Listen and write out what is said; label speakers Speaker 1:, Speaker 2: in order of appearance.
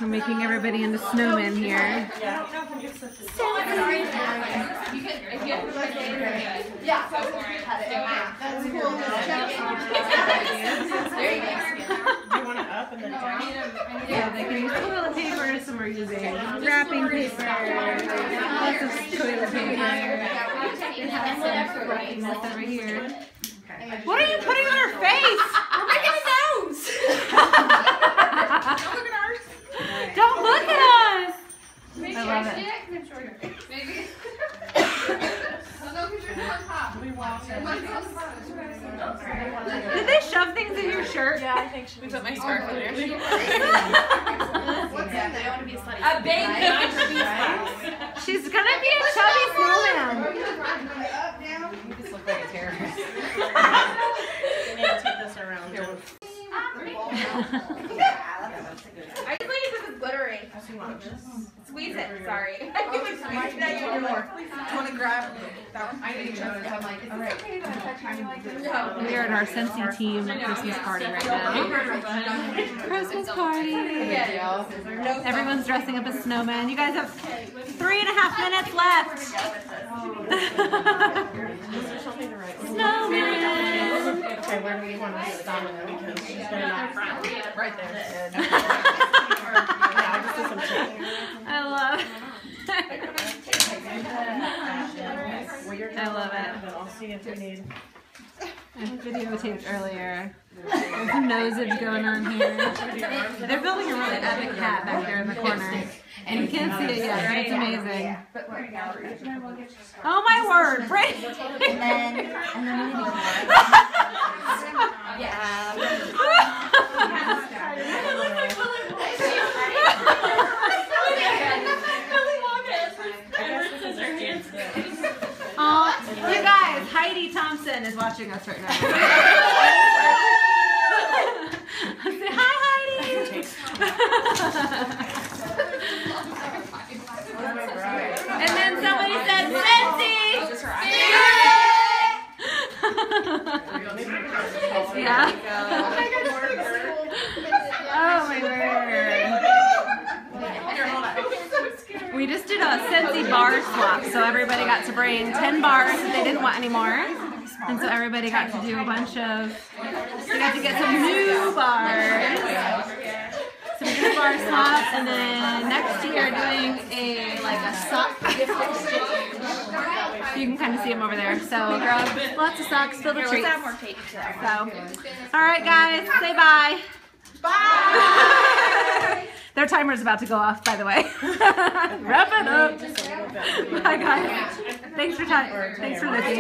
Speaker 1: We're making everybody into snowmen here. Yeah, they can use toilet paper, some are using wrapping paper, lots of toilet paper. They have some this over here. What are you putting on her face?
Speaker 2: We're making a nose! Don't look at ours.
Speaker 1: Don't look at us! I love it. Did they shove things in your shirt?
Speaker 2: Yeah, I think we put my scarf in there.
Speaker 3: What's that? They want to be slutty.
Speaker 2: A baby.
Speaker 1: She's gonna be a chubby snowman.
Speaker 3: You just look like a terrorist.
Speaker 2: You need to take this around.
Speaker 3: I just like it because it's glittery. Squeeze it. Sorry. I feel like squeezing that you more. Do you want to grab that one? I know you chose it. I'm like, is it okay that I touch you like this?
Speaker 1: We are in our Scentsy team Christmas party right now. Christmas party. Everyone's dressing up as snowmen. You guys have 3.5 minutes left. Snowman.
Speaker 2: Okay, where do we want to stop it? Because she's going to not right there. Yeah, I just did some shaking.
Speaker 1: I love it. I love it.
Speaker 2: I'll see if we need.
Speaker 1: I videotaped earlier. There's some nosage going on here. They're building a really epic hat back there in the corner. And you can't see it yet, but it's amazing. Oh my word, Brady!
Speaker 3: And then we need to
Speaker 1: You guys, Heidi Thompson is watching us right now. Say hi, Heidi! And then somebody said, Scentsy! Yeah. Oh my word. We just did a Scentsy bar swap, so everybody got to bring 10 bars that they didn't want anymore. And so everybody got to do a bunch of, we got to get some new bars. So we did a bar swap, and then next year doing a sock gift exchange. You can kind of see them over there. So grab lots of socks, fill the treats. So, all right guys, say bye. Bye. Their timer's about to go off, by the way. Wrap it up. Bye guys. Thanks for looking.